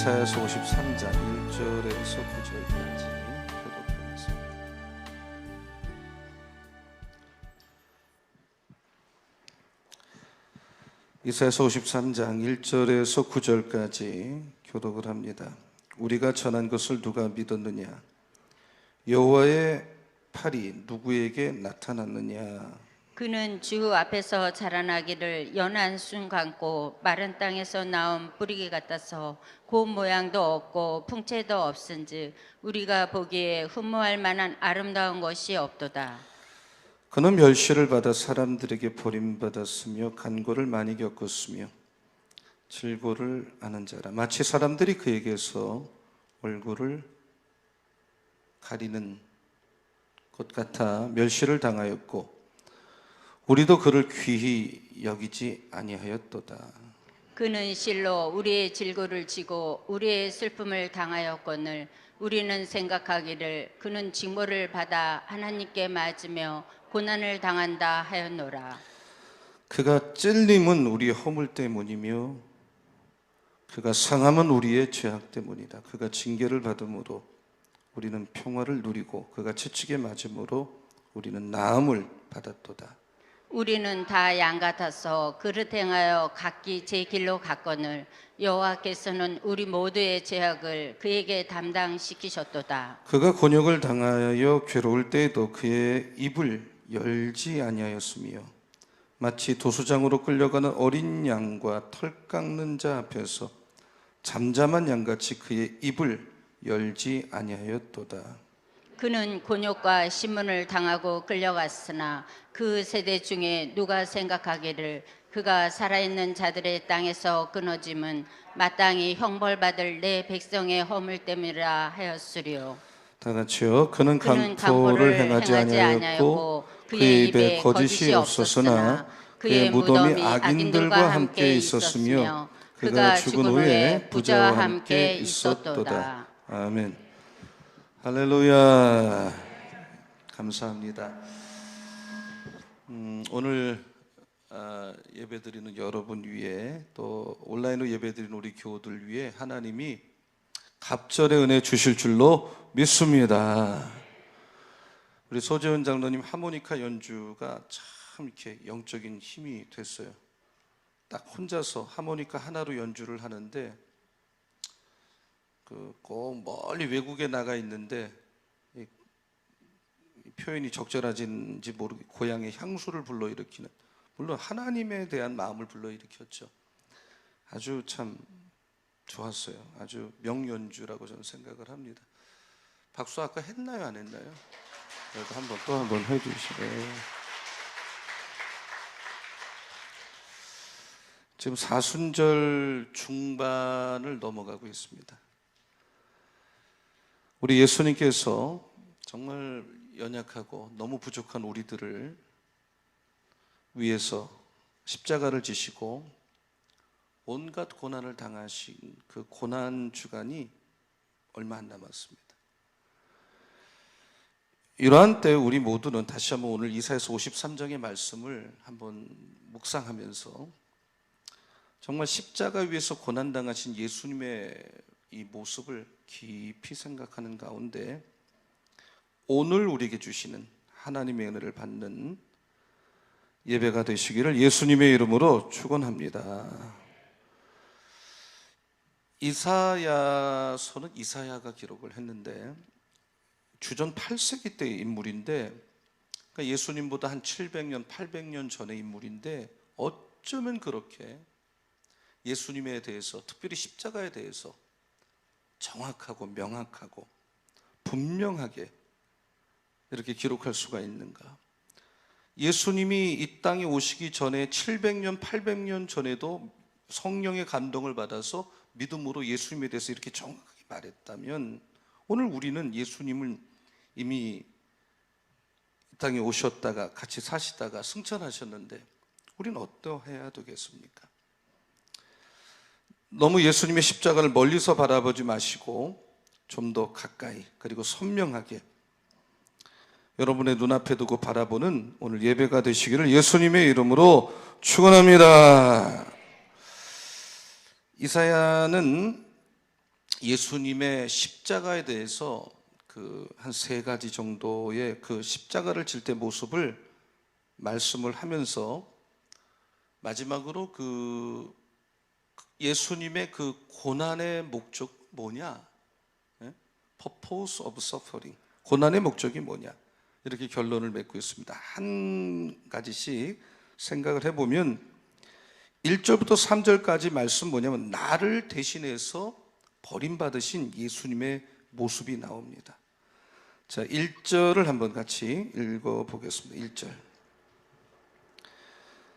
이사야서 53장 1절에서 9절까지 교독하겠습니다. 이사야서 53장 1절에서 9절까지 교독을 합니다. 우리가 전한 것을 누가 믿었느냐? 여호와의 팔이 누구에게 나타났느냐? 그는 주 앞에서 자라나기를 연한 순 감고 마른 땅에서 나온 뿌리기 같아서 곰 모양도 없고 풍채도 없은즉 우리가 보기에 흠모할 만한 아름다운 것이 없도다. 그는 멸시를 받아 사람들에게 버림받았으며 간고를 많이 겪었으며 질고를 아는 자라. 마치 사람들이 그에게서 얼굴을 가리는 것 같아 멸시를 당하였고 우리도 그를 귀히 여기지 아니하였도다. 그는 실로 우리의 질고를 지고 우리의 슬픔을 당하였거늘 우리는 생각하기를 그는 징벌을 받아 하나님께 맞으며 고난을 당한다 하였노라. 그가 찔림은 우리의 허물 때문이며 그가 상함은 우리의 죄악 때문이다. 그가 징계를 받음으로 우리는 평화를 누리고 그가 채찍에 맞음으로 우리는 나음을 받았도다. 우리는 다 양 같아서 그릇 행하여 각기 제 길로 갔거늘 여호와께서는 우리 모두의 죄악을 그에게 담당시키셨도다. 그가 곤욕을 당하여 괴로울 때에도 그의 입을 열지 아니하였으며 마치 도수장으로 끌려가는 어린 양과 털 깎는 자 앞에서 잠잠한 양같이 그의 입을 열지 아니하였도다. 그는 곤욕과 신문을 당하고 끌려갔으나 그 세대 중에 누가 생각하기를 그가 살아있는 자들의 땅에서 끊어짐은 마땅히 형벌받을 내 백성의 허물 때문이라 하였으리요. 다 같이요. 그는 그는 강포를 행하지 아니하였고 그의 입에 거짓이 없었으나 그의 무덤이 악인들과 함께 있었으며 그가 죽은 후에 부자와 함께 있었도다. 아멘. 할렐루야. 감사합니다. 오늘 예배드리는 여러분 위에 또 온라인으로 예배드리는 우리 교우들 위에 하나님이 갑절의 은혜 주실 줄로 믿습니다. 우리 소재훈 장로님 하모니카 연주가 참 이렇게 영적인 힘이 됐어요. 딱 혼자서 하모니카 하나로 연주를 하는데 꼭 멀리 외국에 나가 있는데 표현이 적절하진지 모르게 고향의 향수를 불러일으키는, 물론 하나님에 대한 마음을 불러일으켰죠. 아주 참 좋았어요. 아주 명연주라고 저는 생각을 합니다. 박수 아까 했나요, 안 했나요? 그래도 또 한 번 해주시네. 지금 사순절 중반을 넘어가고 있습니다. 우리 예수님께서 정말 연약하고 너무 부족한 우리들을 위해서 십자가를 지시고 온갖 고난을 당하신 그 고난 주간이 얼마 안 남았습니다. 이러한 때 우리 모두는 다시 한번 오늘 이사야서 53장의 말씀을 한번 묵상하면서 정말 십자가 위에서 고난당하신 예수님의 이 모습을 깊이 생각하는 가운데 오늘 우리에게 주시는 하나님의 은혜를 받는 예배가 되시기를 예수님의 이름으로 축원합니다. 이사야서는 이사야가 기록을 했는데 주전 8세기 때의 인물인데, 그러니까 예수님보다 한 700년, 800년 전의 인물인데 어쩌면 그렇게 예수님에 대해서, 특별히 십자가에 대해서 정확하고 명확하고 분명하게 이렇게 기록할 수가 있는가? 예수님이 이 땅에 오시기 전에 700년, 800년 전에도 성령의 감동을 받아서 믿음으로 예수님에 대해서 이렇게 정확하게 말했다면 오늘 우리는 예수님을 이미 이 땅에 오셨다가 같이 사시다가 승천하셨는데 우리는 어떠해야 되겠습니까? 너무 예수님의 십자가를 멀리서 바라보지 마시고 좀 더 가까이 그리고 선명하게 여러분의 눈앞에 두고 바라보는 오늘 예배가 되시기를 예수님의 이름으로 축원합니다. 이사야는 예수님의 십자가에 대해서 한 세 가지 정도의 그 십자가를 질 때 모습을 말씀을 하면서 마지막으로 예수님의 그 고난의 목적 뭐냐? 예? Purpose of suffering. 고난의 목적이 뭐냐? 이렇게 결론을 맺고 있습니다. 한 가지씩 생각을 해보면 1절부터 3절까지 말씀 뭐냐면 나를 대신해서 버림받으신 예수님의 모습이 나옵니다. 자, 1절을 한번 같이 읽어보겠습니다. 1절.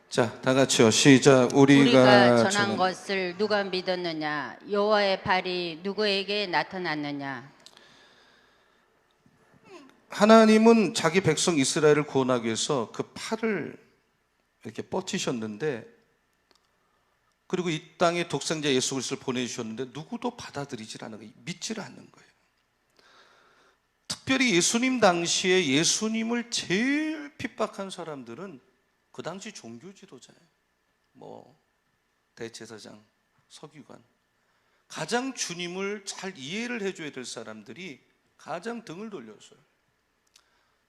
자, 다 같이요. 시작. 우리가 전한 것을 누가 믿었느냐? 여호와의 발이 누구에게 나타났느냐? 하나님은 자기 백성 이스라엘을 구원하기 위해서 그 팔을 이렇게 뻗치셨는데, 그리고 이 땅에 독생자 예수 그리스도를 보내주셨는데 누구도 받아들이질 않는 거예요. 믿지를 않는 거예요. 특별히 예수님 당시에 예수님을 제일 핍박한 사람들은 그 당시 종교 지도자예요. 대제사장, 서기관, 가장 주님을 잘 이해를 해줘야 될 사람들이 가장 등을 돌렸어요.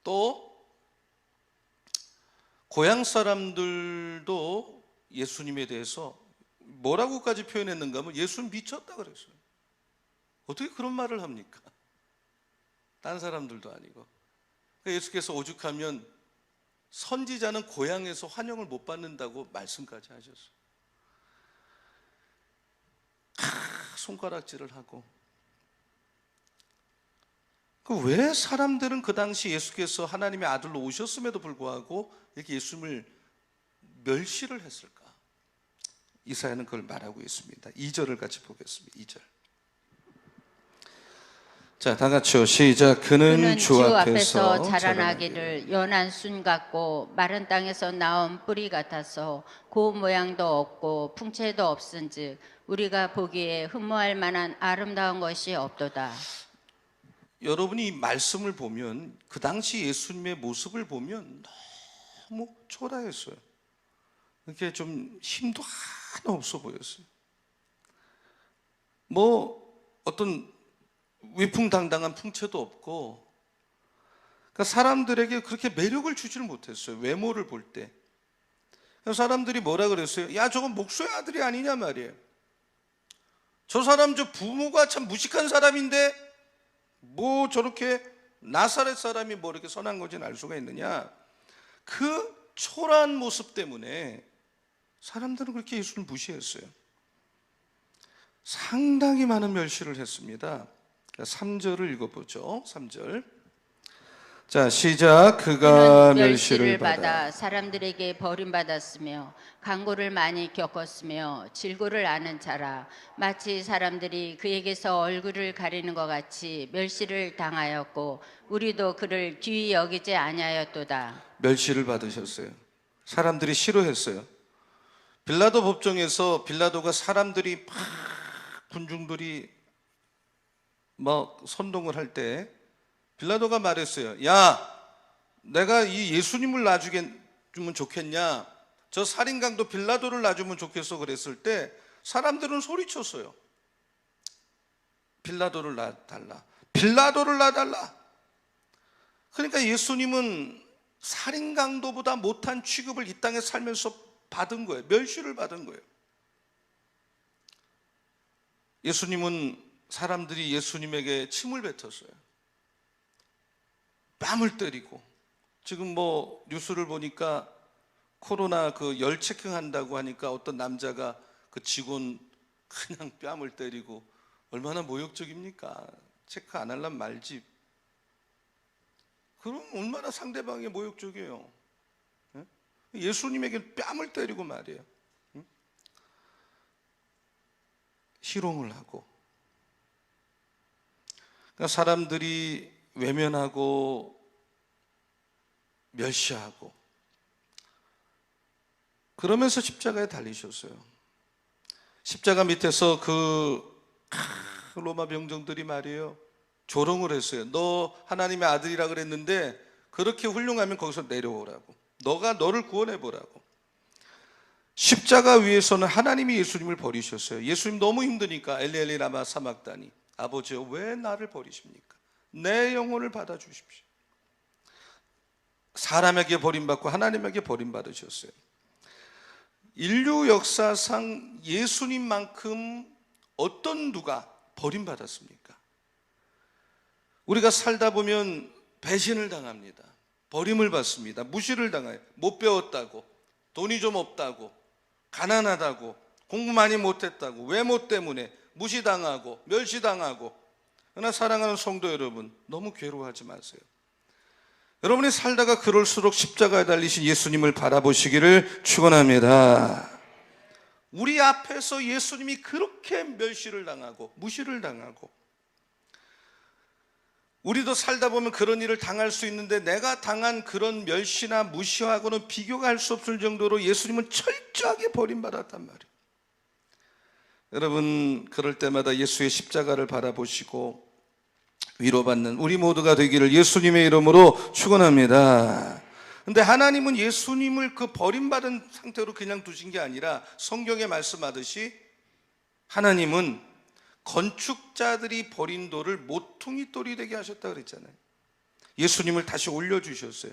또 고향 사람들도 예수님에 대해서 뭐라고까지 표현했는가 하면 예수는 미쳤다 그랬어요. 어떻게 그런 말을 합니까? 딴 사람들도 아니고. 그러니까 예수께서 오죽하면 선지자는 고향에서 환영을 못 받는다고 말씀까지 하셨어요. 손가락질을 하고. 왜 사람들은 그 당시 예수께서 하나님의 아들로 오셨음에도 불구하고 이렇게 예수님을 멸시를 했을까? 이사야는 그걸 말하고 있습니다. 2절을 같이 보겠습니다. 2절. 자, 다 같이요. 시작. 그는 주 앞에서 자라나기를 연한 순 같고 마른 땅에서 나온 뿌리 같아서 고 모양도 없고 풍채도 없은즉 우리가 보기에 흠모할 만한 아름다운 것이 없도다. 여러분이 이 말씀을 보면 그 당시 예수님의 모습을 보면 너무 초라했어요. 이렇게 좀 힘도 하나 없어 보였어요. 어떤 위풍당당한 풍채도 없고, 그러니까 사람들에게 그렇게 매력을 주지를 못했어요. 외모를 볼 때. 사람들이 뭐라 그랬어요? 야, 저건 목소의 아들이 아니냐 말이에요. 저 사람 저 부모가 참 무식한 사람인데 저렇게 나사렛 사람이 이렇게 선한 건지는 알 수가 있느냐. 그 초라한 모습 때문에 사람들은 그렇게 예수를 무시했어요. 상당히 많은 멸시를 했습니다. 3절을 읽어보죠. 3절. 자, 시작. 그가 멸시를 받아 사람들에게 버림받았으며 강고를 많이 겪었으며 질고를 아는 자라. 마치 사람들이 그에게서 얼굴을 가리는 것 같이 멸시를 당하였고 우리도 그를 귀히 여기지 아니하였도다. 멸시를 받으셨어요. 사람들이 싫어했어요. 빌라도 법정에서 빌라도가 사람들이 군중들이 선동을 할 때 빌라도가 말했어요. 야, 내가 이 예수님을 놔주면 좋겠냐? 저 살인강도 빌라도를 놔주면 좋겠어 그랬을 때 사람들은 소리쳤어요. 빌라도를 놔달라. 빌라도를 놔달라. 그러니까 예수님은 살인강도보다 못한 취급을 이 땅에 살면서 받은 거예요. 멸시를 받은 거예요. 예수님은 사람들이 예수님에게 침을 뱉었어요. 뺨을 때리고. 지금 뉴스를 보니까 코로나 열 체킹한다고 하니까 어떤 남자가 그 직원 그냥 뺨을 때리고, 얼마나 모욕적입니까? 체크 안 하려면 말지. 그럼 얼마나 상대방이 모욕적이에요. 예수님에게 뺨을 때리고 말이에요. 희롱을 하고. 그러니까 사람들이 외면하고 멸시하고, 그러면서 십자가에 달리셨어요. 십자가 밑에서 로마 병정들이 말이에요, 조롱을 했어요. 너 하나님의 아들이라 그랬는데 그렇게 훌륭하면 거기서 내려오라고, 너를 구원해 보라고. 십자가 위에서는 하나님이 예수님을 버리셨어요. 예수님 너무 힘드니까 엘리 엘리 라마 사막다니, 아버지여 왜 나를 버리십니까? 내 영혼을 받아주십시오. 사람에게 버림받고 하나님에게 버림받으셨어요. 인류 역사상 예수님만큼 어떤 누가 버림받았습니까? 우리가 살다 보면 배신을 당합니다. 버림을 받습니다. 무시를 당해요. 못 배웠다고, 돈이 좀 없다고, 가난하다고, 공부 많이 못했다고, 외모 때문에 무시당하고 멸시당하고. 그러나 사랑하는 성도 여러분, 너무 괴로워하지 마세요. 여러분이 살다가 그럴수록 십자가에 달리신 예수님을 바라보시기를 축원합니다. 우리 앞에서 예수님이 그렇게 멸시를 당하고 무시를 당하고, 우리도 살다 보면 그런 일을 당할 수 있는데 내가 당한 그런 멸시나 무시하고는 비교가 할 수 없을 정도로 예수님은 철저하게 버림받았단 말이에요. 여러분, 그럴 때마다 예수의 십자가를 바라보시고 위로받는 우리 모두가 되기를 예수님의 이름으로 축원합니다. 근데 하나님은 예수님을 그 버림받은 상태로 그냥 두신 게 아니라 성경에 말씀하듯이 하나님은 건축자들이 버린 돌을 모퉁이 돌이 되게 하셨다 그랬잖아요. 예수님을 다시 올려주셨어요.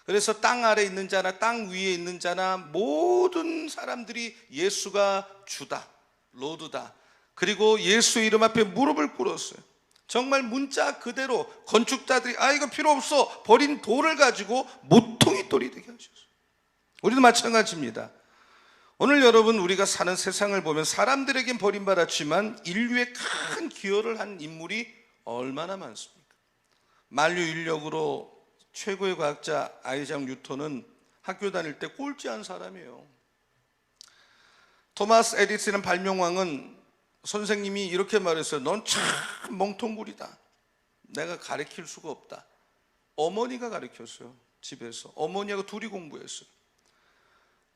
그래서 땅 아래 있는 자나 땅 위에 있는 자나 모든 사람들이 예수가 주다, 로드다, 그리고 예수 이름 앞에 무릎을 꿇었어요. 정말 문자 그대로 건축자들이 이거 필요 없어 버린 돌을 가지고 모퉁이 돌이 되게 하셨어요. 우리도 마찬가지입니다. 오늘 여러분, 우리가 사는 세상을 보면 사람들에겐 버림받았지만 인류에 큰 기여를 한 인물이 얼마나 많습니까? 만류 인력으로 최고의 과학자 아이작 뉴턴은 학교 다닐 때 꼴찌한 사람이에요. 토마스 에디슨의 발명왕은 선생님이 이렇게 말했어요. 넌 참 멍텅구리다. 내가 가르칠 수가 없다. 어머니가 가르쳤어요. 집에서 어머니하고 둘이 공부했어요.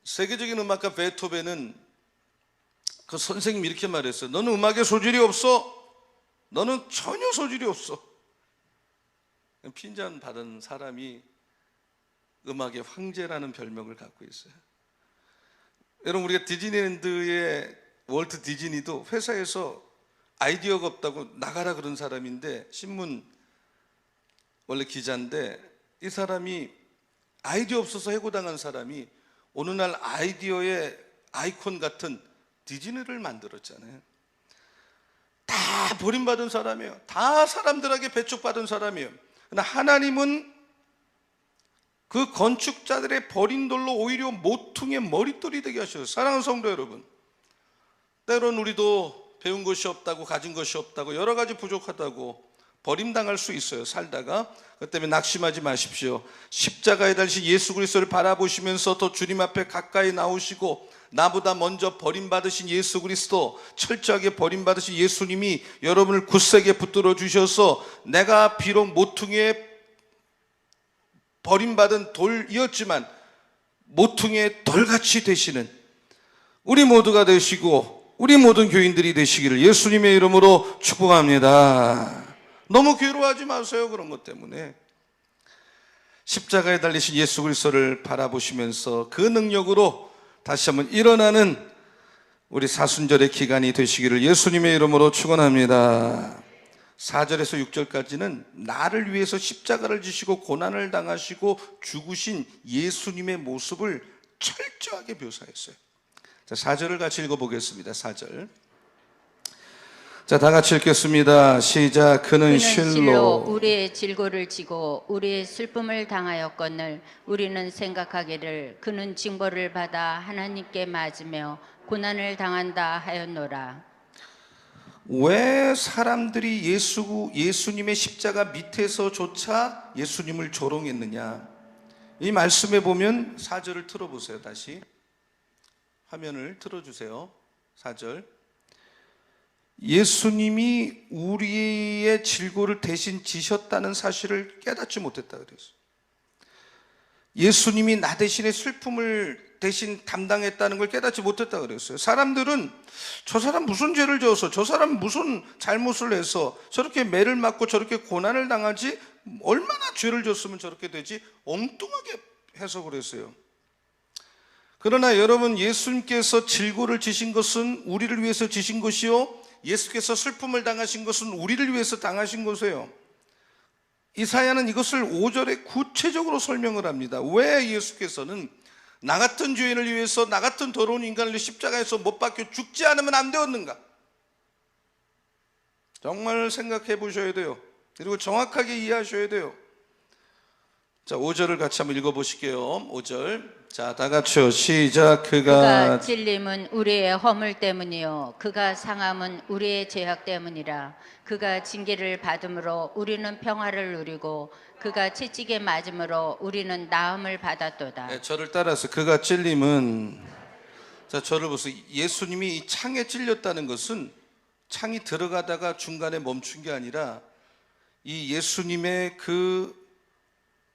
세계적인 음악가 베토벤은 그 선생님이 이렇게 말했어요. 너는 음악에 소질이 없어. 너는 전혀 소질이 없어. 핀잔 받은 사람이 음악의 황제라는 별명을 갖고 있어요. 여러분, 우리가 디즈니랜드의 월트 디즈니도 회사에서 아이디어가 없다고 나가라 그런 사람인데, 신문 원래 기자인데 이 사람이 아이디어 없어서 해고당한 사람이 어느 날 아이디어의 아이콘 같은 디즈니를 만들었잖아요. 다 버림받은 사람이에요. 다 사람들에게 배척받은 사람이에요. 그러나 하나님은 그 건축자들의 버린 돌로 오히려 모퉁이의 머릿돌이 되게 하셨어요. 사랑하는 성도 여러분, 때론 우리도 배운 것이 없다고, 가진 것이 없다고, 여러 가지 부족하다고 버림당할 수 있어요. 살다가. 그 때문에 낙심하지 마십시오. 십자가에 달리신 예수 그리스도를 바라보시면서 더 주님 앞에 가까이 나오시고, 나보다 먼저 버림받으신 예수 그리스도, 철저하게 버림받으신 예수님이 여러분을 굳세게 붙들어 주셔서 내가 비록 모퉁이에 버림받은 돌이었지만 모퉁이의 돌같이 되시는 우리 모두가 되시고 우리 모든 교인들이 되시기를 예수님의 이름으로 축복합니다. 너무 괴로워하지 마세요. 그런 것 때문에 십자가에 달리신 예수 그리스도를 바라보시면서 그 능력으로 다시 한번 일어나는 우리 사순절의 기간이 되시기를 예수님의 이름으로 축원합니다. 4절에서 6절까지는 나를 위해서 십자가를 지시고 고난을 당하시고 죽으신 예수님의 모습을 철저하게 묘사했어요. 자, 4절을 같이 읽어보겠습니다. 4절. 자, 다 같이 읽겠습니다. 시작. 그는 실로 우리의 질고를 지고 우리의 슬픔을 당하였거늘 우리는 생각하기를 그는 징벌을 받아 하나님께 맞으며 고난을 당한다 하였노라. 왜 사람들이 예수님의 십자가 밑에서조차 예수님을 조롱했느냐? 이 말씀에 보면 4절을 틀어보세요. 다시 화면을 틀어주세요. 4절. 예수님이 우리의 질고를 대신 지셨다는 사실을 깨닫지 못했다 그랬어요. 예수님이 나 대신에 슬픔을 대신 담당했다는 걸 깨닫지 못했다 그랬어요. 사람들은 저 사람 무슨 죄를 지어서, 저 사람 무슨 잘못을 해서 저렇게 매를 맞고 저렇게 고난을 당하지, 얼마나 죄를 졌으면 저렇게 되지, 엉뚱하게 해석을 했어요. 그러나 여러분, 예수님께서 질고를 지신 것은 우리를 위해서 지신 것이요, 예수께서 슬픔을 당하신 것은 우리를 위해서 당하신 것이에요. 이사야는 이것을 5절에 구체적으로 설명을 합니다. 왜 예수께서는 나 같은 죄인을 위해서 나 같은 더러운 인간을 십자가에서 못 박혀 죽지 않으면 안 되었는가? 정말 생각해 보셔야 돼요. 그리고 정확하게 이해하셔야 돼요. 자, 5절을 같이 한번 읽어보실게요. 5절. 자, 다 같이요. 시작. 그가 찔림은 우리의 허물 때문이요 그가 상함은 우리의 죄악 때문이라. 그가 징계를 받음으로 우리는 평화를 누리고 그가 채찍에 맞음으로 우리는 나음을 받았도다. 네, 저를 따라서 그가 찔림은, 자, 저를 보세요. 예수님이 이 창에 찔렸다는 것은 창이 들어가다가 중간에 멈춘 게 아니라 이 예수님의 그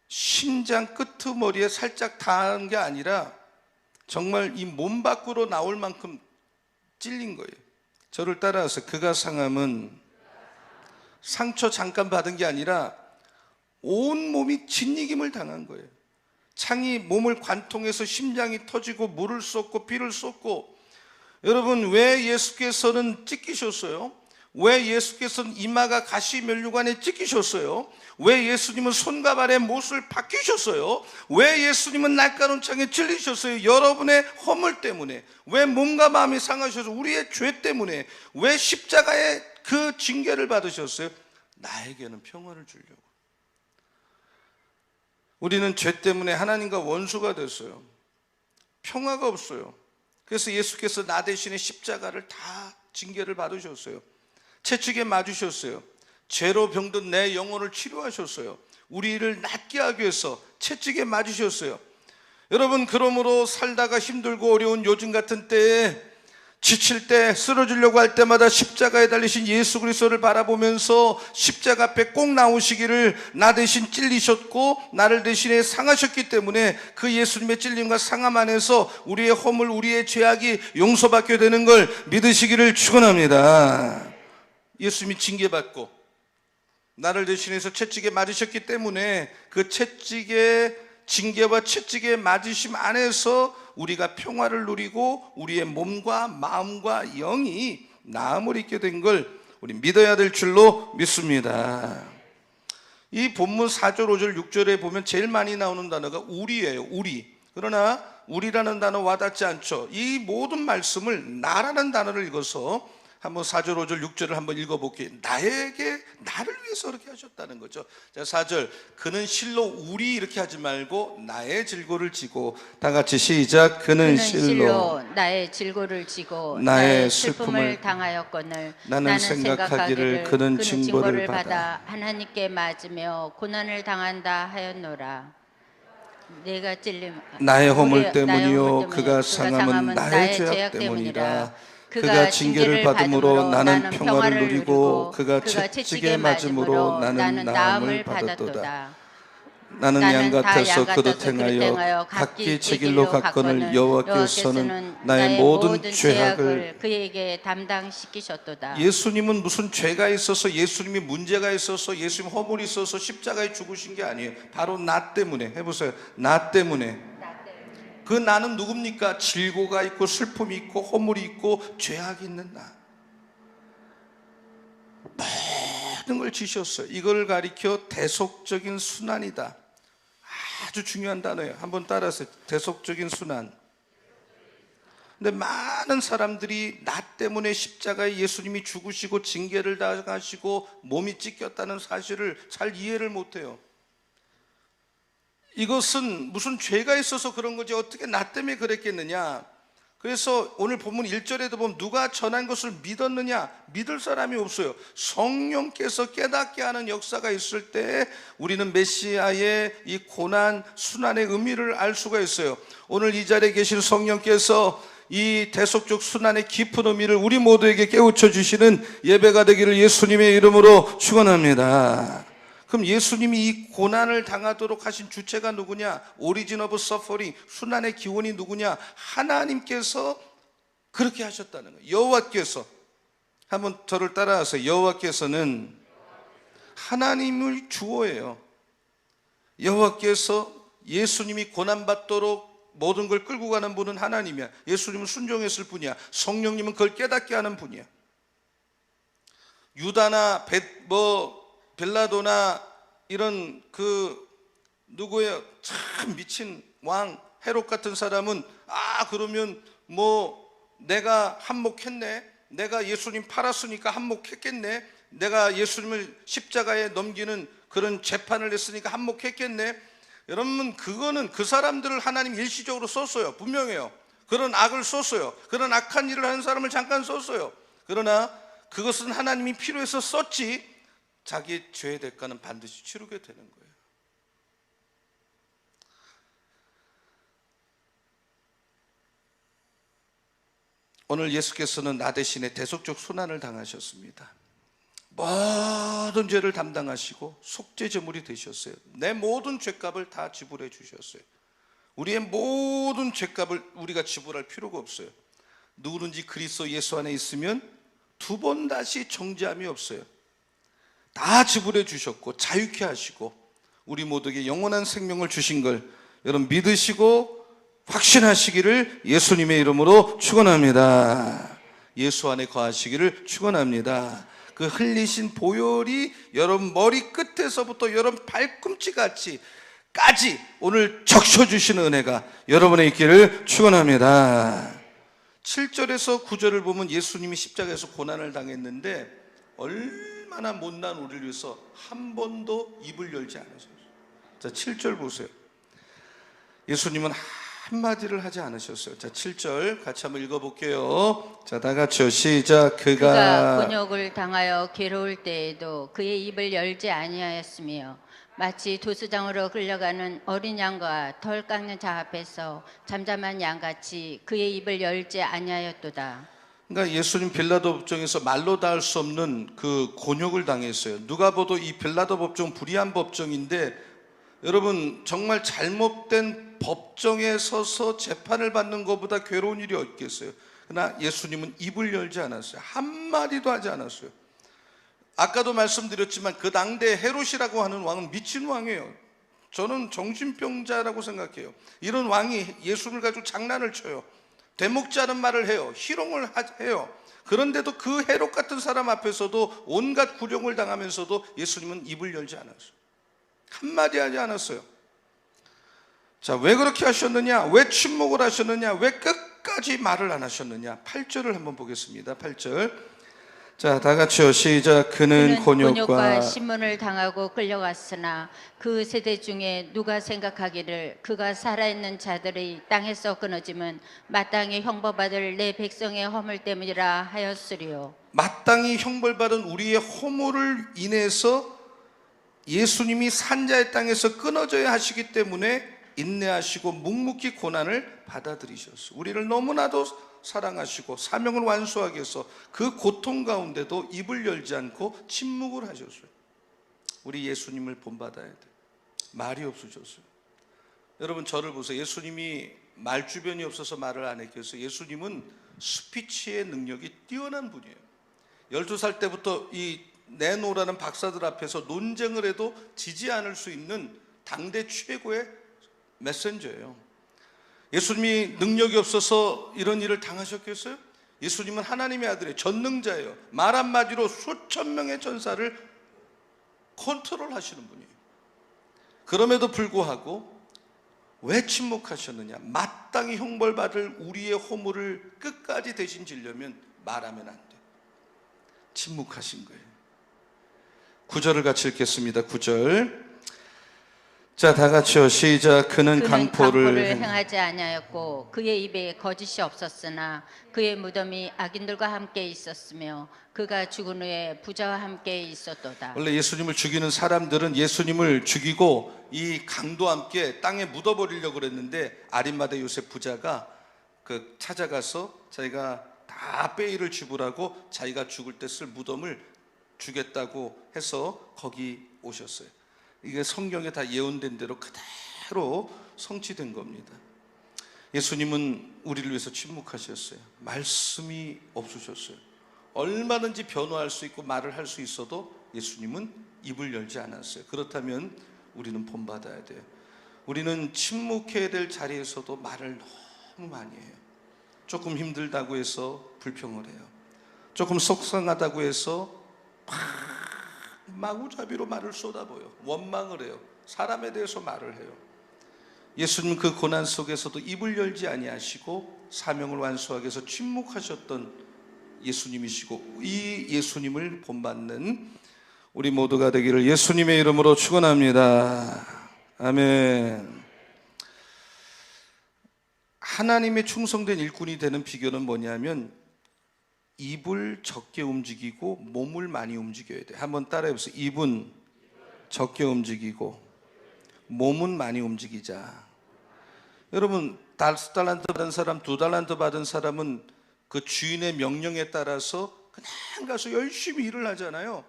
심장 끄트머리에 살짝 닿은 게 아니라 정말 이 몸 밖으로 나올 만큼 찔린 거예요. 저를 따라서 그가 상함은 상처 잠깐 받은 게 아니라 온 몸이 짓이김을 당한 거예요. 창이 몸을 관통해서 심장이 터지고 물을 쏟고 피를 쏟고. 여러분, 왜 예수께서는 찢기셨어요? 왜 예수께서는 이마가 가시 면류관에 찢기셨어요? 왜 예수님은 손과 발에 못을 박히셨어요? 왜 예수님은 날카로운 창에 찔리셨어요? 여러분의 허물 때문에. 왜 몸과 마음이 상하셔서? 우리의 죄 때문에. 왜 십자가의 그 징계를 받으셨어요? 나에게는 평화를 주려고. 우리는 죄 때문에 하나님과 원수가 됐어요. 평화가 없어요. 그래서 예수께서 나 대신에 십자가를 다 징계를 받으셨어요. 채찍에 맞으셨어요. 죄로 병든 내 영혼을 치료하셨어요. 우리를 낫게 하기 위해서 채찍에 맞으셨어요. 여러분, 그러므로 살다가 힘들고 어려운 요즘 같은 때에 지칠 때 쓰러지려고 할 때마다 십자가에 달리신 예수 그리스도를 바라보면서 십자가 앞에 꼭 나오시기를, 나 대신 찔리셨고 나를 대신에 상하셨기 때문에 그 예수님의 찔림과 상함 안에서 우리의 허물, 우리의 죄악이 용서받게 되는 걸 믿으시기를 축원합니다. 예수님이 징계받고 나를 대신해서 채찍에 맞으셨기 때문에 그 채찍의 징계와 채찍의 맞으심 안에서 우리가 평화를 누리고 우리의 몸과 마음과 영이 나음을 입게 된 걸 우리 믿어야 될 줄로 믿습니다. 이 본문 4절, 5절, 6절에 보면 제일 많이 나오는 단어가 우리예요. 우리. 그러나 우리라는 단어 와닿지 않죠. 이 모든 말씀을 나라는 단어를 읽어서 한번 4절, 5절, 6절을 한번 읽어볼게요. 나에게, 나를 위해서 그렇게 하셨다는 거죠. 자, 4절. 그는 실로 우리 이렇게 하지 말고 나의 질고를 지고. 다 같이 시작. 그는 실로 나의 질고를 지고 나의 슬픔을 당하였거늘 나는 생각하기를 그는 징벌을 받아 하나님께 맞으며 고난을 당한다 하였노라. 내가 찔림 나의 허물 나의 때문이요 허물 그가 상함은 나의 죄악 때문이라. 그가 징계를 받음으로 나는 평화를 누리고 그가 채찍에 맞음으로 나는 나음을 받았도다. 나는 양 같아서 그릇 행하여 각기 제 길로 갔거늘 여호와께서는 나의 모든 죄악을 그에게 담당시키셨도다. 예수님은 무슨 죄가 있어서, 예수님이 문제가 있어서, 예수님 허물이 있어서 십자가에 죽으신 게 아니에요. 바로 나 때문에. 해보세요. 나 때문에. 그 나는 누굽니까? 질고가 있고 슬픔이 있고 허물이 있고 죄악이 있는 나. 모든 걸 지셨어요. 이걸 가리켜 대속적인 순환이다. 아주 중요한 단어예요. 한번 따라서 대속적인 순환. 근데 많은 사람들이 나 때문에 십자가에 예수님이 죽으시고 징계를 당하시고 몸이 찢겼다는 사실을 잘 이해를 못해요. 이것은 무슨 죄가 있어서 그런 거지 어떻게 나 때문에 그랬겠느냐. 그래서 오늘 본문 1절에도 보면 누가 전한 것을 믿었느냐. 믿을 사람이 없어요. 성령께서 깨닫게 하는 역사가 있을 때 우리는 메시아의 이 고난 순환의 의미를 알 수가 있어요. 오늘 이 자리에 계신 성령께서 이 대속적 순환의 깊은 의미를 우리 모두에게 깨우쳐 주시는 예배가 되기를 예수님의 이름으로 축원합니다. 그럼 예수님이 이 고난을 당하도록 하신 주체가 누구냐? 오리진 오브 서퍼링, 순환의 기원이 누구냐? 하나님께서 그렇게 하셨다는 거예요. 여호와께서. 한번 저를 따라하세요. 여호와께서는 하나님을 주어예요. 여호와께서 예수님이 고난받도록 모든 걸 끌고 가는 분은 하나님이야. 예수님은 순종했을 뿐이야. 성령님은 그걸 깨닫게 하는 분이야. 유다나 벨라도나 이런 누구예요? 참 미친 왕 헤롯 같은 사람은 그러면 뭐 내가 한몫했네, 내가 예수님 팔았으니까 한몫했겠네, 내가 예수님을 십자가에 넘기는 그런 재판을 했으니까 한몫했겠네. 여러분, 그거는 그 사람들을 하나님 일시적으로 썼어요. 분명해요. 그런 악을 썼어요. 그런 악한 일을 하는 사람을 잠깐 썼어요. 그러나 그것은 하나님이 필요해서 썼지, 자기 죄의 대가는 반드시 치르게 되는 거예요. 오늘 예수께서는 나 대신에 대속적 순환을 당하셨습니다. 모든 죄를 담당하시고 속죄제물이 되셨어요. 내 모든 죄값을 다 지불해 주셨어요. 우리의 모든 죄값을 우리가 지불할 필요가 없어요. 누구든지 그리스도 예수 안에 있으면 두 번 다시 정죄함이 없어요. 다 지불해 주셨고 자유케 하시고 우리 모두에게 영원한 생명을 주신 걸 여러분 믿으시고 확신하시기를 예수님의 이름으로 축원합니다. 예수 안에 거하시기를 축원합니다. 그 흘리신 보혈이 여러분 머리 끝에서부터 여러분 발꿈치까지 오늘 적셔주시는 은혜가 여러분의 있기를 축원합니다. 7절에서 9절을 보면 예수님이 십자가에서 고난을 당했는데 얼마나 못난 우리를 위해서 한 번도 입을 열지 않으셨어요. 자, 7절 보세요. 예수님은 한마디를 하지 않으셨어요. 자, 7절 같이 한번 읽어볼게요. 자, 다 같이요. 시작. 그가 곤욕을 당하여 괴로울 때에도 그의 입을 열지 아니하였으며 마치 도수장으로 끌려가는 어린 양과 덜 깎는 자 앞에서 잠잠한 양같이 그의 입을 열지 아니하였도다. 그러니까 예수님 빌라도 법정에서 말로 다 할 수 없는 그 곤욕을 당했어요. 누가 봐도 이 빌라도 법정 불의한 법정인데 여러분, 정말 잘못된 법정에 서서 재판을 받는 것보다 괴로운 일이 없겠어요. 그러나 예수님은 입을 열지 않았어요. 한마디도 하지 않았어요. 아까도 말씀드렸지만 그 당대 헤롯이라고 하는 왕은 미친 왕이에요. 저는 정신병자라고 생각해요. 이런 왕이 예수를 가지고 장난을 쳐요. 대목지 않은 말을 해요. 희롱을 해요. 그런데도 그 헤롯 같은 사람 앞에서도 온갖 굴욕을 당하면서도 예수님은 입을 열지 않았어요. 한마디 하지 않았어요. 자, 왜 그렇게 하셨느냐? 왜 침묵을 하셨느냐? 왜 끝까지 말을 안 하셨느냐? 8절을 한번 보겠습니다. 8절. 자, 다 같이요. 시작. 그는 곤욕과 신문을 당하고 끌려갔으나 그 세대 중에 누가 생각하기를 그가 살아있는 자들의 땅에서 끊어짐은 마땅히 형벌받을 내 백성의 허물 때문이라 하였으리요. 마땅히 형벌받은 우리의 허물을 인해서 예수님이 산자의 땅에서 끊어져야 하시기 때문에 인내하시고 묵묵히 고난을 받아들이셨어요. 우리를 너무나도 사랑하시고 사명을 완수하기 위해서 그 고통 가운데도 입을 열지 않고 침묵을 하셨어요. 우리 예수님을 본받아야 돼. 말이 없으셨어요. 여러분, 저를 보세요. 예수님이 말주변이 없어서 말을 안 했겠어요. 예수님은 스피치의 능력이 뛰어난 분이에요. 12살 때부터 이 내노라는 박사들 앞에서 논쟁을 해도 지지 않을 수 있는 당대 최고의 메신저예요. 예수님이 능력이 없어서 이런 일을 당하셨겠어요? 예수님은 하나님의 아들이에요. 전능자예요. 말 한마디로 수천 명의 전사를 컨트롤 하시는 분이에요. 그럼에도 불구하고 왜 침묵하셨느냐? 마땅히 형벌받을 우리의 허물을 끝까지 대신 지려면 말하면 안 돼요. 침묵하신 거예요. 9절을 같이 읽겠습니다. 9절. 자, 다 같이요. 시작. 그는 강포를 행하지 아니하였고 그의 입에 거짓이 없었으나 그의 무덤이 악인들과 함께 있었으며 그가 죽은 후에 부자와 함께 있었도다. 원래 예수님을 죽이는 사람들은 예수님을 죽이고 이 강도와 함께 땅에 묻어버리려고 그랬는데 아림마대 요셉 부자가 찾아가서 자기가 다 페이를 지불하고 자기가 죽을 때 쓸 무덤을 주겠다고 해서 거기 오셨어요. 이게 성경에 다 예언된 대로 그대로 성취된 겁니다. 예수님은 우리를 위해서 침묵하셨어요. 말씀이 없으셨어요. 얼마든지 변호할 수 있고 말을 할 수 있어도 예수님은 입을 열지 않았어요. 그렇다면 우리는 본받아야 돼요. 우리는 침묵해야 될 자리에서도 말을 너무 많이 해요. 조금 힘들다고 해서 불평을 해요. 조금 속상하다고 해서 막 마구잡이로 말을 쏟아부어요. 원망을 해요. 사람에 대해서 말을 해요. 예수님 그 고난 속에서도 입을 열지 아니하시고 사명을 완수하기 위해서 침묵하셨던 예수님이시고, 이 예수님을 본받는 우리 모두가 되기를 예수님의 이름으로 축원합니다. 아멘. 하나님의 충성된 일꾼이 되는 비결은 뭐냐면 입을 적게 움직이고 몸을 많이 움직여야 돼. 한번 따라해 보세요. 입은 적게 움직이고 몸은 많이 움직이자. 여러분, 5달란트 받은 사람, 2달란트 받은 사람은 그 주인의 명령에 따라서 그냥 가서 열심히 일을 하잖아요.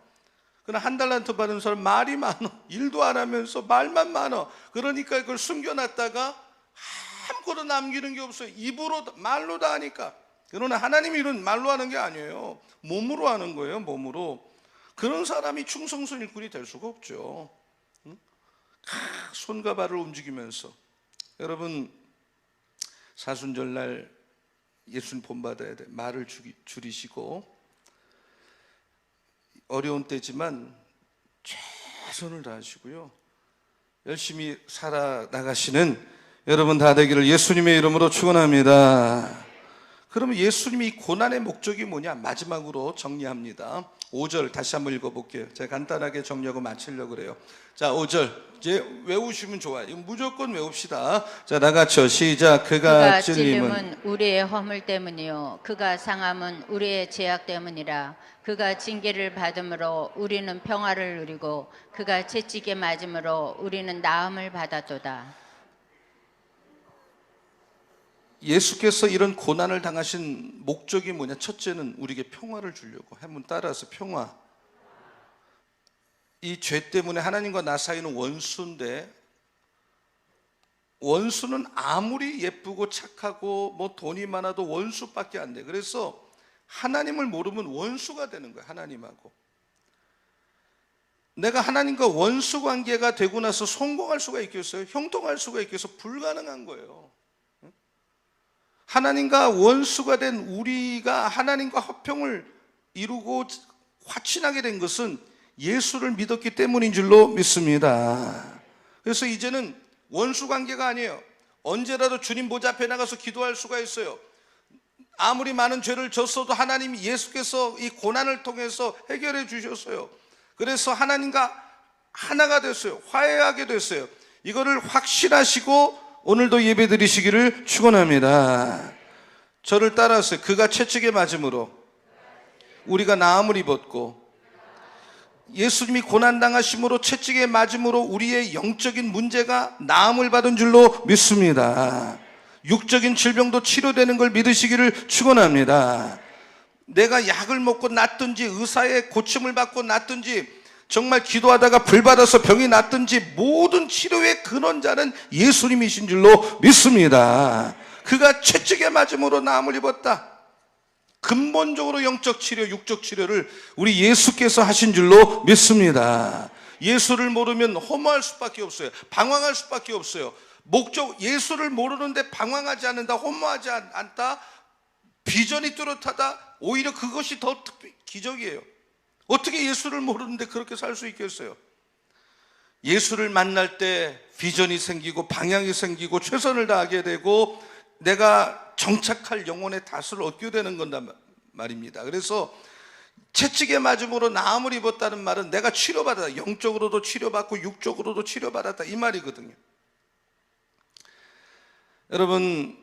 그러나 1달란트 받은 사람 말이 많어. 일도 안 하면서 말만 많어. 그러니까 그걸 숨겨놨다가 아무것도 남기는 게 없어요. 입으로, 말로 다 하니까. 그러나 하나님이 이런 말로 하는 게 아니에요. 몸으로 하는 거예요. 몸으로. 그런 사람이 충성스러운 일꾼이 될 수가 없죠. 손과 발을 움직이면서. 여러분, 사순절날 예수님 본받아야 돼. 말을 줄이시고, 어려운 때지만 최선을 다하시고요, 열심히 살아나가시는 여러분 다 되기를 예수님의 이름으로 축원합니다. 그러면 예수님이 이 고난의 목적이 뭐냐? 마지막으로 정리합니다. 5절 다시 한번 읽어볼게요. 제가 간단하게 정리하고 마치려고 그래요. 자, 5절 이제 외우시면 좋아요. 이거 무조건 외웁시다. 자, 나같이요. 시작. 그가 찔림은 우리의 허물 때문이요 그가 상함은 우리의 죄악 때문이라. 그가 징계를 받음으로 우리는 평화를 누리고 그가 채찍에 맞음으로 우리는 나음을 받았도다. 예수께서 이런 고난을 당하신 목적이 뭐냐? 첫째는 우리에게 평화를 주려고. 한번 따라서 평화. 이 죄 때문에 하나님과 나 사이는 원수인데, 원수는 아무리 예쁘고 착하고 뭐 돈이 많아도 원수밖에 안 돼. 그래서 하나님을 모르면 원수가 되는 거야. 하나님하고 내가 하나님과 원수 관계가 되고 나서 성공할 수가 있겠어요? 형통할 수가 있겠어요? 불가능한 거예요. 하나님과 원수가 된 우리가 하나님과 화평을 이루고 화친하게 된 것은 예수를 믿었기 때문인 줄로 믿습니다. 그래서 이제는 원수 관계가 아니에요. 언제라도 주님 보좌 앞에 나가서 기도할 수가 있어요. 아무리 많은 죄를 졌어도 하나님이, 예수께서 이 고난을 통해서 해결해 주셨어요. 그래서 하나님과 하나가 됐어요. 화해하게 됐어요. 이거를 확신하시고 오늘도 예배 드리시기를 축원합니다. 저를 따라하세요. 그가 채찍에 맞음으로 우리가 나음을 입었고, 예수님이 고난당하심으로 채찍에 맞음으로 우리의 영적인 문제가 나음을 받은 줄로 믿습니다. 육적인 질병도 치료되는 걸 믿으시기를 축원합니다. 내가 약을 먹고 낫든지 의사의 고침을 받고 낫든지 정말 기도하다가 불 받아서 병이 낫든지 모든 치료의 근원자는 예수님이신 줄로 믿습니다. 그가 채찍에 맞음으로 나음을 입었다. 근본적으로 영적 치료, 육적 치료를 우리 예수께서 하신 줄로 믿습니다. 예수를 모르면 허무할 수밖에 없어요. 방황할 수밖에 없어요. 목적, 예수를 모르는데 방황하지 않는다, 허무하지 않다, 비전이 뚜렷하다, 오히려 그것이 더 기적이에요. 어떻게 예수를 모르는데 그렇게 살 수 있겠어요? 예수를 만날 때 비전이 생기고 방향이 생기고 최선을 다하게 되고 내가 정착할 영혼의 다스를 얻게 되는 건단 말입니다. 그래서 채찍에 맞음으로 나음을 입었다는 말은 내가 치료받았다, 영적으로도 치료받고 육적으로도 치료받았다, 이 말이거든요. 여러분,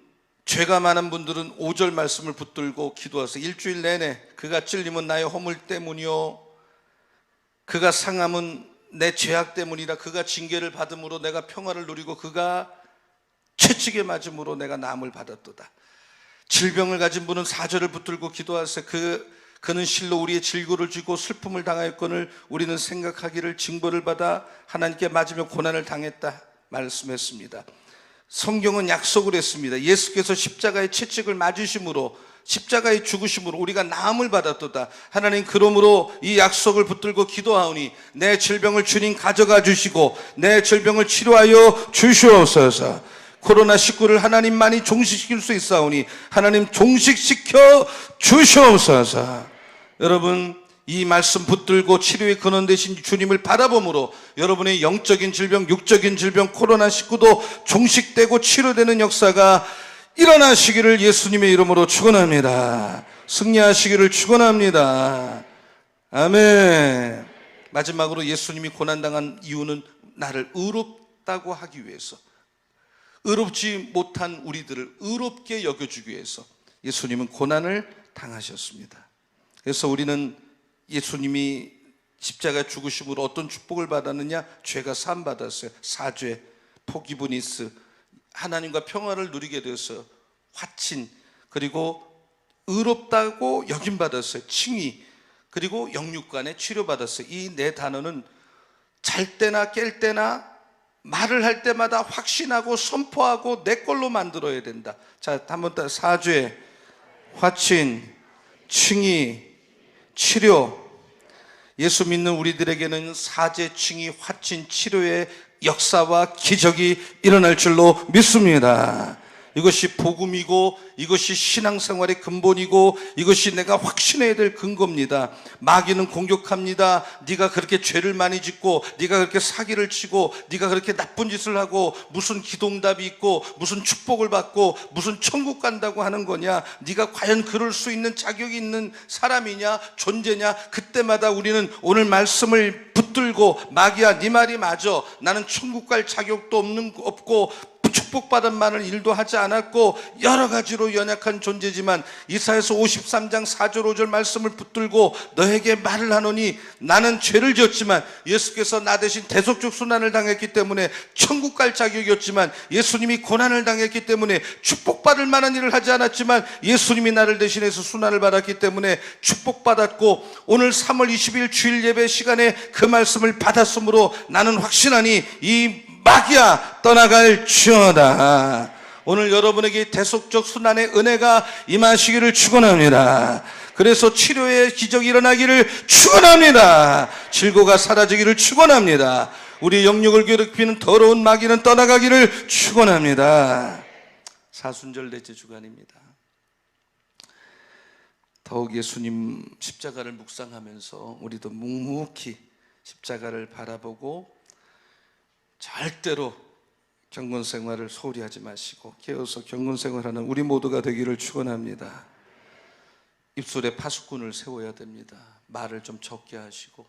죄가 많은 분들은 5절 말씀을 붙들고 기도하세요. 일주일 내내 그가 찔림은 나의 허물 때문이요 그가 상함은 내 죄악 때문이라. 그가 징계를 받음으로 내가 평화를 누리고 그가 채찍에 맞음으로 내가 나음을 받았도다. 질병을 가진 분은 4절을 붙들고 기도하세요. 그는 실로 우리의 질고를 쥐고 슬픔을 당하였거늘 우리는 생각하기를 징벌을 받아 하나님께 맞으며 고난을 당했다 말씀했습니다. 성경은 약속을 했습니다. 예수께서 십자가의 채찍을 맞으심으로, 십자가의 죽으심으로 우리가 나음을 받았도다. 하나님, 그러므로 이 약속을 붙들고 기도하오니 내 질병을 주님 가져가 주시고 내 질병을 치료하여 주시옵소서. 코로나19를 하나님만이 종식시킬 수 있사오니 하나님 종식시켜 주시옵소서. 여러분, 이 말씀 붙들고 치료의 근원 되신 주님을 바라봄으로 여러분의 영적인 질병, 육적인 질병, 코로나19도 종식되고 치료되는 역사가 일어나시기를 예수님의 이름으로 축원합니다. 승리하시기를 축원합니다. 아멘. 마지막으로 예수님이 고난당한 이유는 나를 의롭다고 하기 위해서, 의롭지 못한 우리들을 의롭게 여겨주기 위해서 예수님은 고난을 당하셨습니다. 그래서 우리는 예수님이 십자가 죽으심으로 어떤 축복을 받았느냐? 죄가 사함받았어요. 사죄, 포기브니스, 하나님과 평화를 누리게 되었어요. 화친, 그리고 의롭다고 여김받았어요. 칭의, 그리고 영육간에 치료받았어요. 이 네 단어는 잘 때나 깰 때나 말을 할 때마다 확신하고 선포하고 내 걸로 만들어야 된다. 자, 한번 더. 사죄, 화친, 칭의, 치료. 예수 믿는 우리들에게는 사죄, 칭의, 화친, 치료의 역사와 기적이 일어날 줄로 믿습니다. 이것이 복음이고 이것이 신앙생활의 근본이고 이것이 내가 확신해야 될 근거입니다. 마귀는 공격합니다. 네가 그렇게 죄를 많이 짓고 네가 그렇게 사기를 치고 네가 그렇게 나쁜 짓을 하고 무슨 기도응답이 있고 무슨 축복을 받고 무슨 천국 간다고 하는 거냐? 네가 과연 그럴 수 있는 자격이 있는 사람이냐? 존재냐? 그때마다 우리는 오늘 말씀을 붙들고 마귀야, 네 말이 맞아. 나는 천국 갈 자격도 없고 축복받은 많은 일도 하지 않았고 여러 가지로 연약한 존재지만 이사야서 53장 4절 5절 말씀을 붙들고 너에게 말을 하노니 나는 죄를 지었지만 예수께서 나 대신 대속적 순환을 당했기 때문에 천국 갈 자격이었지만 예수님이 고난을 당했기 때문에 축복받을 만한 일을 하지 않았지만 예수님이 나를 대신해서 순환을 받았기 때문에 축복받았고 오늘 3월 20일 주일 예배 시간에 그 말씀을 받았으므로 나는 확신하니 이 마귀야 떠나갈 지어다. 오늘 여러분에게 대속적 순환의 은혜가 임하시기를 축원합니다. 그래서 치료의 기적이 일어나기를 축원합니다. 질고가 사라지기를 축원합니다. 우리 영육을 괴롭히는 더러운 마귀는 떠나가기를 축원합니다. 사순절 넷째 주간입니다. 더욱 예수님 십자가를 묵상하면서 우리도 묵묵히 십자가를 바라보고 절대로 경건 생활을 소홀히 하지 마시고 깨어서 경건 생활하는 우리 모두가 되기를 축원합니다. 입술에 파수꾼을 세워야 됩니다. 말을 좀 적게 하시고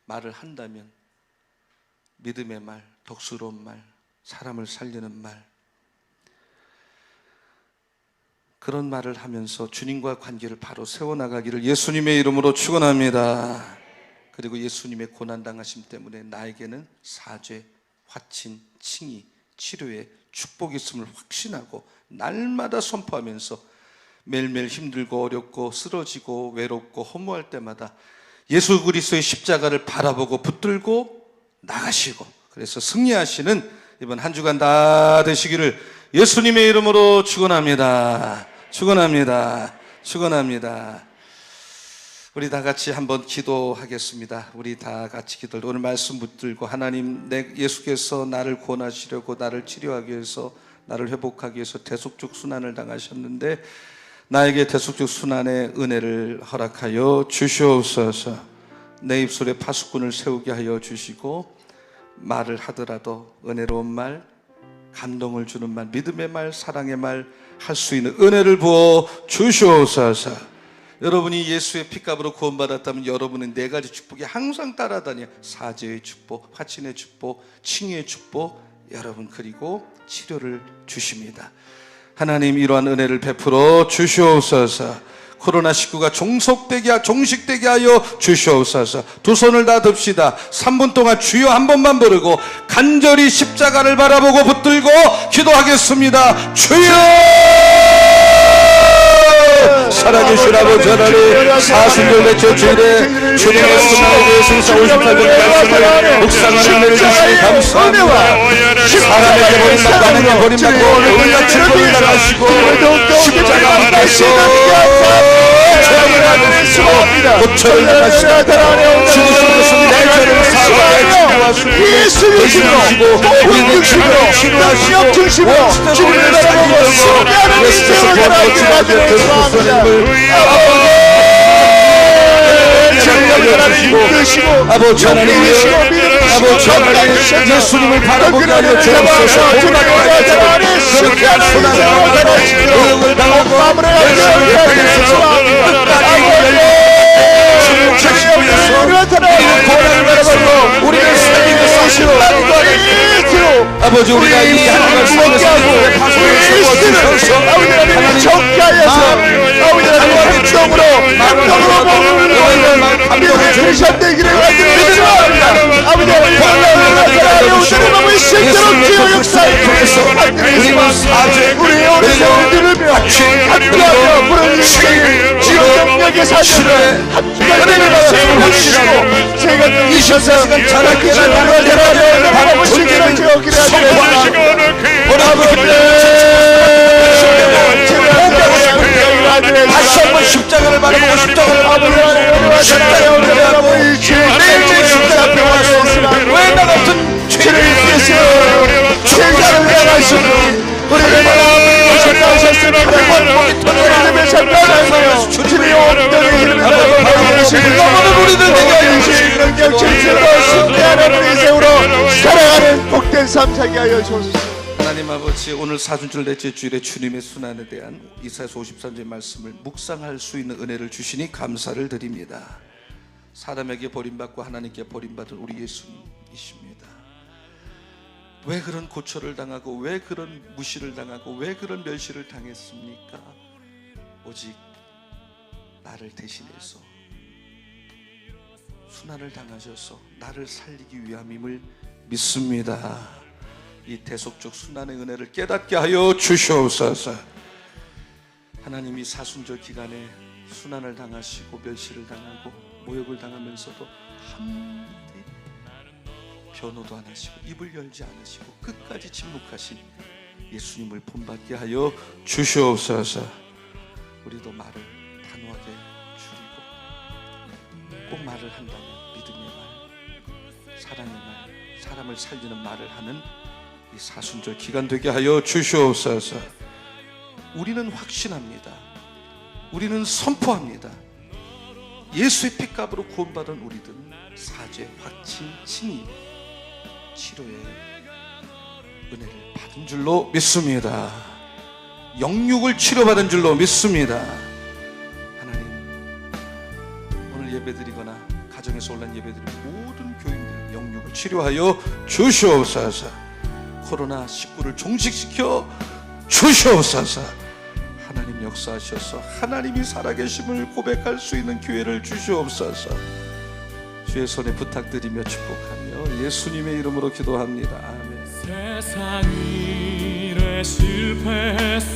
말을 한다면 믿음의 말, 덕스러운 말, 사람을 살리는 말, 그런 말을 하면서 주님과 관계를 바로 세워나가기를 예수님의 이름으로 축원합니다. 그리고 예수님의 고난당하심 때문에 나에게는 사죄, 화친, 칭의, 치료의 축복이 있음을 확신하고 날마다 선포하면서 매일매일 힘들고 어렵고 쓰러지고 외롭고 허무할 때마다 예수 그리스도의 십자가를 바라보고 붙들고 나가시고 그래서 승리하시는 이번 한 주간 다 되시기를 예수님의 이름으로 축원합니다. 축원합니다. 축원합니다. 우리 다 같이 한번 기도하겠습니다. 우리 다 같이 기도를 오늘 말씀 붙들고 하나님, 예수께서 나를 구원하시려고 나를 치료하기 위해서 나를 회복하기 위해서 대속적 순환을 당하셨는데 나에게 대속적 순환의 은혜를 허락하여 주시옵소서. 내 입술에 파수꾼을 세우게 하여 주시고 말을 하더라도 은혜로운 말, 감동을 주는 말, 믿음의 말, 사랑의 말 할 수 있는 은혜를 부어 주시옵소서. 여러분이 예수의 피값으로 구원받았다면 여러분은 네 가지 축복이 항상 따라다녀. 사죄의 축복, 화친의 축복, 칭의의 축복, 여러분 그리고 치료를 주십니다. 하나님 이러한 은혜를 베풀어 주시옵소서. 코로나19가 종식되게 하여 주시옵소서. 두 손을 다 듭시다. 3분 동안 주여 한 번만 부르고 간절히 십자가를 바라보고 붙들고 기도하겠습니다. 주여! 살아계신 아버지 하나님, 사순절 넷째 주일에 주님의 순환에 대해서 58절 말씀을 묵상하는 은혜를 주시니 감사합니다. 사람에게 버림받고 나에게 버림받고 은같이 버림당하시고 십자가 앞에서 죄를 받으시고 고초를 당하시고 죽으신 것은 내 죄를 사하여 예수를 주시고 우리는 주님을 치료하시고 주님을 살리셔서 예수께서 구원을 치료하며 대속의 하나님을 아버지 주시고 아버지 하나님, 아버지 하나님, 예수님을 바라보게 하여 주옵소서. 고난을 고난을 당하고 예수님을 바라보고 우리를 살리며 아버지, 우리가 이 하나님을 살리며 파송을 세워주셔서 하나님 정가하여서 아버지 하나님 감동으로 감동을 주셨되기를 믿으며 아버지 하나님 우리를 실제로 주여 역사에 통해서 우리가 사죄 우리의 어려움을 들으며 함께하며 부르는 인생을 지옥 영역에 사시는 함께하는 세우시고 제가 이셔서 자라기를 바라보고 즐기는 지옥이라 다시 한번 십자가를 바라보고 십자가를 바라보고 십자가를 바라보고 내 십자가 앞에 왔어. 왜 나 같은 죄를 위해서 십자가를 향하시니 우리를 나오셨으면 한번 우리를 찾아가서 주님의 엉덩이 힘을 너무는 우리들 내게 능력 질서로 승리하는 우리 세우로 살아가는 복된 삶 살게 하여 주옵소서. 하나님 아버지, 오늘 사순절 넷째 주일에 주님의 순환에 대한 이사야서 53절 말씀을 묵상할 수 있는 은혜를 주시니 감사를 드립니다. 사람에게 버림받고 하나님께 버림받은 우리 예수님이십니다. 왜 그런 고초를 당하고 왜 그런 무시를 당하고 왜 그런 멸시를 당했습니까? 오직 나를 대신해서 순환을 당하셔서 나를 살리기 위함임을 믿습니다. 이 대속적 순환의 은혜를 깨닫게 하여 주시옵소서. 하나님이 사순절 기간에 순환을 당하시고 멸시를 당하고 모욕을 당하면서도 한마디 변호도 안 하시고 입을 열지 않으시고 끝까지 침묵하신 예수님을 본받게 하여 주시옵소서. 우리도 말을 단호하게 줄이고 꼭 말을 한다면 믿음의 말, 사랑의 말, 사람을 살리는 말을 하는 이 사순절 기간 되게 하여 주시옵소서. 우리는 확신합니다. 우리는 선포합니다. 예수의 피값으로 구원받은 우리들은 사죄, 확신, 칭의, 치료의 은혜를 받은 줄로 믿습니다. 영육을 치료받은 줄로 믿습니다. 하나님, 오늘 예배드리거나 가정에서 올란 예배드리는 모든 교인들 영육을 치료하여 주시옵소서. 코로나19를 종식시켜 주시옵소서. 하나님 역사하셔서 하나님이 살아계심을 고백할 수 있는 기회를 주시옵소서. 주의 손에 부탁드리며 축복하며 예수님의 이름으로 기도합니다. 아멘. 세상 일에 실패했어